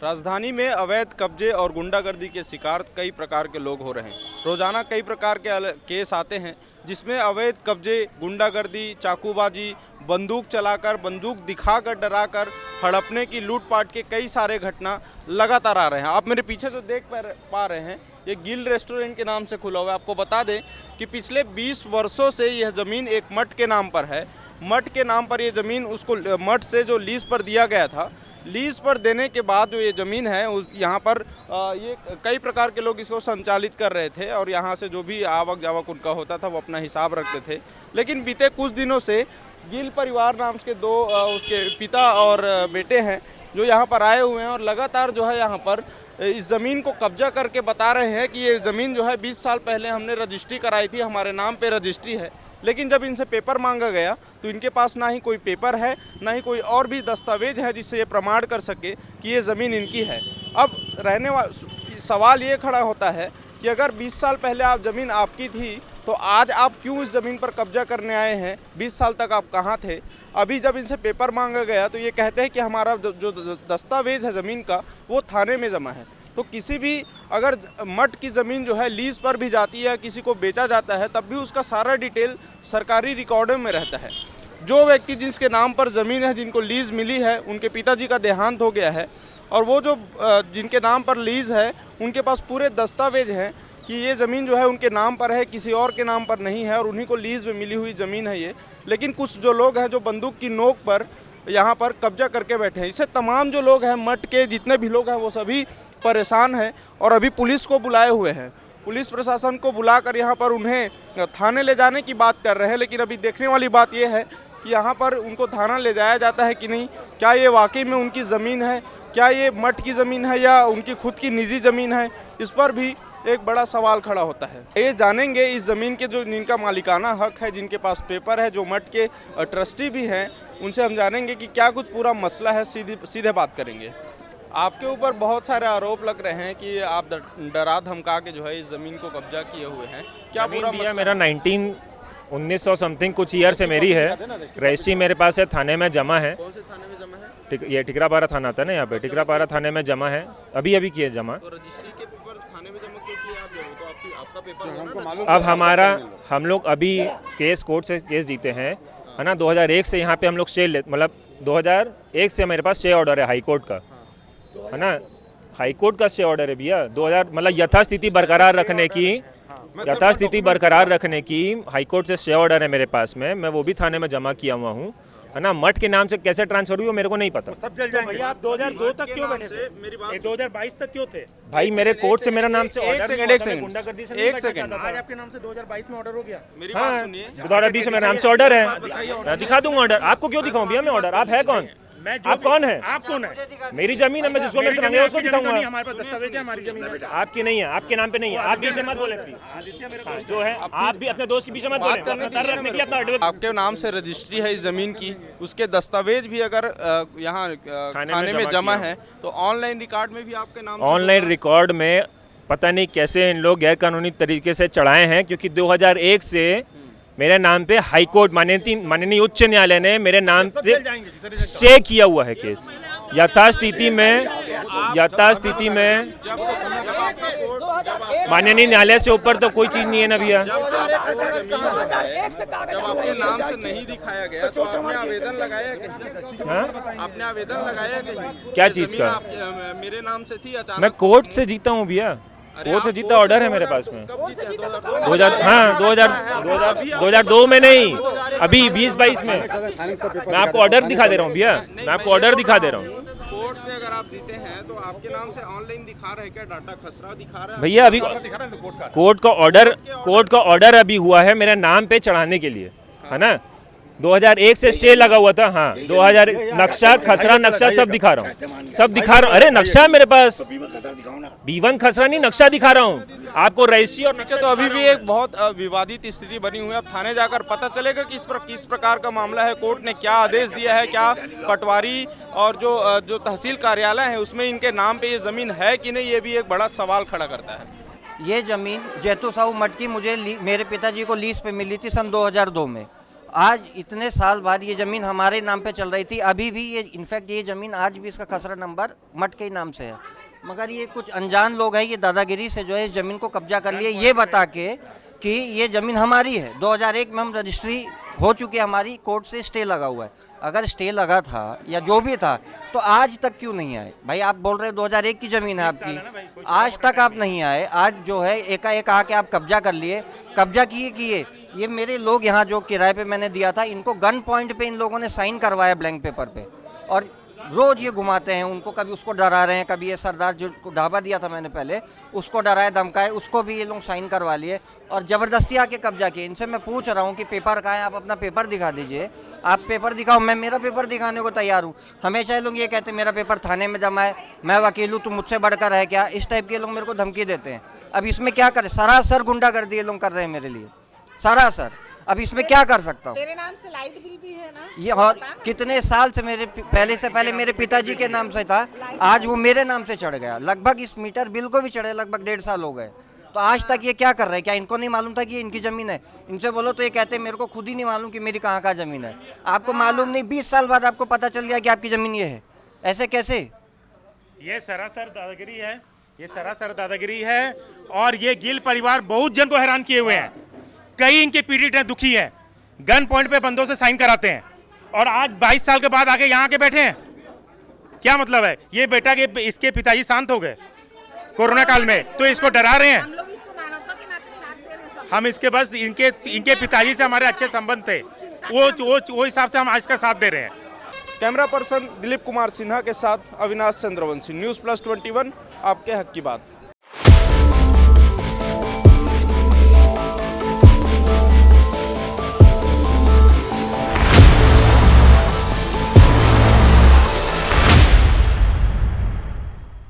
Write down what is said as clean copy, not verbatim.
राजधानी में अवैध कब्जे और गुंडागर्दी के शिकार कई प्रकार के लोग हो रहे हैं। रोजाना कई प्रकार के केस आते हैं जिसमें अवैध कब्जे, गुंडागर्दी, चाकूबाजी, बंदूक चलाकर, बंदूक दिखाकर, डराकर हड़पने की, लूटपाट के कई सारे घटना लगातार आ रहे हैं। आप मेरे पीछे जो देख पा रहे हैं ये गिल रेस्टोरेंट के नाम से खुला हुआ है। आपको बता दें कि पिछले 20 वर्षों से यह ज़मीन एक मठ के नाम पर है। मठ के नाम पर ये ज़मीन उसको मठ से जो लीज पर दिया गया था, लीज पर देने के बाद जो ये ज़मीन है उस यहाँ पर ये कई प्रकार के लोग इसको संचालित कर रहे थे और यहाँ से जो भी आवक जावक उनका होता था वो अपना हिसाब रखते थे। लेकिन बीते कुछ दिनों से गिल परिवार नाम के दो उसके पिता और बेटे हैं जो यहाँ पर आए हुए हैं और लगातार जो है यहाँ पर इस ज़मीन को कब्जा करके बता रहे हैं कि ये ज़मीन जो है 20 साल पहले हमने रजिस्ट्री कराई थी, हमारे नाम पे रजिस्ट्री है। लेकिन जब इनसे पेपर मांगा गया तो इनके पास ना ही कोई पेपर है, ना ही कोई और भी दस्तावेज है जिससे ये प्रमाण कर सके कि ये ज़मीन इनकी है। अब सवाल ये खड़ा होता है कि अगर 20 साल पहले आप ज़मीन आपकी थी तो आज आप क्यों इस ज़मीन पर कब्जा करने आए हैं? 20 साल तक आप कहाँ थे? अभी जब इनसे पेपर मांगा गया तो ये कहते हैं कि हमारा जो दस्तावेज है ज़मीन का वो थाने में जमा है। तो किसी भी अगर मठ की ज़मीन जो है लीज पर भी जाती है, किसी को बेचा जाता है, तब भी उसका सारा डिटेल सरकारी रिकॉर्डों में रहता है। जो व्यक्ति जिसके नाम पर ज़मीन है, जिनको लीज़ मिली है, उनके पिताजी का देहांत हो गया है और वो जो जिनके नाम पर लीज़ है उनके पास पूरे दस्तावेज हैं कि ये ज़मीन जो है उनके नाम पर है, किसी और के नाम पर नहीं है और उन्हीं को लीज़ में मिली हुई ज़मीन है ये। लेकिन कुछ जो लोग हैं जो बंदूक की नोक पर यहाँ पर कब्जा करके बैठे हैं। इससे तमाम जो लोग हैं मठ के जितने भी लोग हैं वो सभी परेशान हैं और अभी पुलिस को बुलाए हुए हैं। पुलिस प्रशासन को बुलाकर यहाँ पर उन्हें थाने ले जाने की बात कर रहे हैं। लेकिन अभी देखने वाली बात ये है कि यहाँ पर उनको थाना ले जाया जाता है कि नहीं, क्या ये वाकई में उनकी ज़मीन है, क्या ये मठ की ज़मीन है या उनकी खुद की निजी ज़मीन है, इस पर भी एक बड़ा सवाल खड़ा होता है। ये जानेंगे इस ज़मीन के जो जिनका मालिकाना हक है, जिनके पास पेपर है, जो मठ के ट्रस्टी भी हैं, उनसे हम जानेंगे कि क्या कुछ पूरा मसला है। सीधे बात करेंगे। आपके ऊपर बहुत सारे आरोप लग रहे हैं कि आप डरा धमका के जो है इस ज़मीन को कब्जा किए हुए हैं। क्या पूरा मसला? मेरा 1900 समथिंग कुछ ईयर से मेरी है। रजिस्ट्री मेरे पास है, थाने में जमा है। कौन से थाने में जमा है? ये टिकरापारा थाना आता है ना, यहाँ पे टिकरापारा थाने में जमा है। अभी किए जमा। तो रजिस्ट्री के पेपर थाने में जमा क्यों किए आप लोग? तो आपका पेपर होगा ना? अब हम लोग अभी कोर्ट से केस जीते हैं, है ना। 2001 से यहाँ पे हम लोग मतलब 2001 से मेरे पास स्टे ऑर्डर है हाई कोर्ट का, है ना। हाई कोर्ट का स्टे ऑर्डर है भैया। 2000 मतलब यथास्थिति बरकरार रखने की हाई कोर्ट से स्टे ऑर्डर है मेरे पास में। मैं वो भी थाने में जमा किया हुआ हूँ, है ना। मठ के नाम से कैसे ट्रांसफर हुई वो मेरे को नहीं पता। सब जल जाएंगे। भैया आप 2002 तक क्यों बने थे? 2022 तक क्यों थे? भाई मेरे कोर्ट से मेरा नाम से एक ऑर्डर सेकंड आज आपके नाम से 2022 में ऑर्डर हो गया। मेरी बात सुनिए। 2020 में मेरे नाम से ऑर्डर है, मैं दिखा दूंगा ऑर्डर। आपको क्यों दिखाऊं भैया मैं ऑर्डर? आप है कौन? आप कौन है? आप कौन है? मेरी जमीन है, मैं जिसको मेरे से मांगे उसको दिखाऊंगा। हमारे पास दस्तावेज है, हमारी जमीन है। आपकी नहीं है, आपके नाम पे नहीं है। आप बीच में मत बोले प्लीज। जो है आप भी अपने दोस्त के बीच में मत बोले। रखने के लिए अपना आपके नाम से रजिस्ट्री है इस जमीन की, उसके दस्तावेज भी अगर यहाँ थाने में जमा है तो ऑनलाइन रिकॉर्ड में भी आपके नाम से ऑनलाइन रिकॉर्ड में पता नहीं कैसे इन लोग गैर कानूनी तरीके से चढ़ाए हैं, क्योंकि 2001 से मेरे नाम पे हाई कोर्ट माननीय उच्च न्यायालय ने मेरे नाम से स्टे किया हुआ है केस। यथास्थिति में माननीय न्यायालय से ऊपर तो कोई चीज नहीं है ना भैया। जब आपके नाम से नहीं दिखाया गया तो आपने आवेदन लगाया कहीं? आपने आवेदन लगाया कहीं? क्या चीज का? मेरे नाम से थी अचानक। मैं कोर्ट से जीता हूँ भैया, कोर्ट से जीता ऑर्डर है मेरे पास में। 2002 में नहीं, अभी 2022 में। मैं आपको ऑर्डर दिखा दे रहा हूँ भैया, मैं आपको ऑर्डर दिखा दे रहा हूँ। कोर्ट से अगर आप जीते हैं तो आपके नाम से ऑनलाइन दिखा रहे हैं क्या? डाटा खसरा दिखा रहा है भैया? अभी कोर्ट का ऑर्डर अभी हुआ है मेरे नाम पे चढ़ाने के लिए, है ना। 2001 से स्टे लगा हुआ था। हाँ 2000 नक्शा खसरा नक्शा सब दिखा रहा हूँ, अरे नक्शा है मेरे पास। B1 खसरा नहीं, नक्शा दिखा रहा हूँ आपको, रजिस्ट्री और नक्शा। तो अभी भी एक बहुत विवादित स्थिति बनी हुई है। अब थाने जाकर पता चलेगा कि किस प्रकार का मामला है, कोर्ट ने क्या आदेश दिया है, क्या पटवारी और जो तहसील कार्यालय है उसमें इनके नाम पे ये ज़मीन है कि नहीं, ये भी एक बड़ा सवाल खड़ा करता है। ये ज़मीन जैतू साहू मठ की मुझे मेरे पिताजी को लीज पे मिली थी सन 2002 में। आज इतने साल बाद ये ज़मीन हमारे नाम पे चल रही थी, अभी भी ये इनफैक्ट ये ज़मीन आज भी इसका खसरा नंबर मट के नाम से है, मगर ये कुछ अनजान लोग हैं, ये दादागिरी से जो है इस ज़मीन को कब्जा कर लिए, ये बता के कि ये ज़मीन हमारी है। 2001 में हम रजिस्ट्री हो चुकी है हमारी, कोर्ट से स्टे लगा हुआ है। अगर स्टे लगा था या जो भी था तो आज तक क्यों नहीं आए? भाई आप बोल रहे 2001 की ज़मीन है आपकी, आज तक आप नहीं आए। आज जो है एकाएक आके आप कब्जा कर लिए, कब्जा किए। ये मेरे लोग यहाँ जो किराए पे मैंने दिया था, इनको गन पॉइंट पे इन लोगों ने साइन करवाया ब्लैंक पेपर पे, और रोज़ ये घुमाते हैं उनको, कभी उसको डरा रहे हैं, कभी ये सरदार जो ढाबा दिया था मैंने पहले, उसको डराए धमकाए, उसको भी ये लोग साइन करवा लिए और ज़बरदस्ती आके कब्जा किए। इनसे मैं पूछ रहा हूँ कि पेपर कहाँ है, आप अपना पेपर दिखा दीजिए, आप पेपर दिखाओ, मैं मेरा पेपर दिखाने को तैयार हूँ। हमेशा ये लोग ये कहते हैं मेरा पेपर थाने में जमा है, मैं वकील हूँ, तुम मुझसे बढ़कर है क्या, इस टाइप के लोग मेरे को धमकी देते हैं। अब इसमें क्या करें, सरासर गुंडागर्दी ये लोग कर रहे हैं मेरे लिए, सरासर। अब इसमें क्या कर सकता हूँ? तेरे नाम से लाइट बिल भी है ना? ये और कितने साल से मेरे पहले मेरे पिताजी के नाम से था, आज वो मेरे नाम से चढ़ गया। लगभग इस मीटर बिल को भी चढ़े लगभग 1.5 साल हो गए। तो आज तक ये क्या कर रहे हैं? क्या इनको नहीं मालूम था कि ये इनकी ज़मीन है? इनसे बोलो तो ये कहते हैं मेरे को खुद ही नहीं मालूम कि मेरी कहाँ कहाँ ज़मीन है। आपको मालूम नहीं, 20 साल बाद आपको पता चल गया कि आपकी ज़मीन ये है, ऐसे कैसे? ये सरासर दादागिरी है, ये सरासर दादागिरी है। और ये गिल परिवार बहुत जन को हैरान किए हुए हैं, कई इनके पीड़ित हैं, दुखी है, गन पॉइंट पे बंदों से साइन कराते हैं, और आज 22 साल के बाद आके यहाँ के बैठे हैं। क्या मतलब है? ये बेटा के इसके पिताजी शांत हो गए कोरोना काल में, तो इसको डरा रहे हैं। हम लोग इसको मानवता के नाते साथ दे रहे हैं सब। हम इसके बस इनके पिताजी से हमारे अच्छे संबंध थे, वो हिसाब से हम आज का साथ दे रहे हैं। कैमरा पर्सन दिलीप कुमार सिन्हा के साथ अविनाश चंद्रवंशी, न्यूज़ प्लस 21, आपके हक की बात।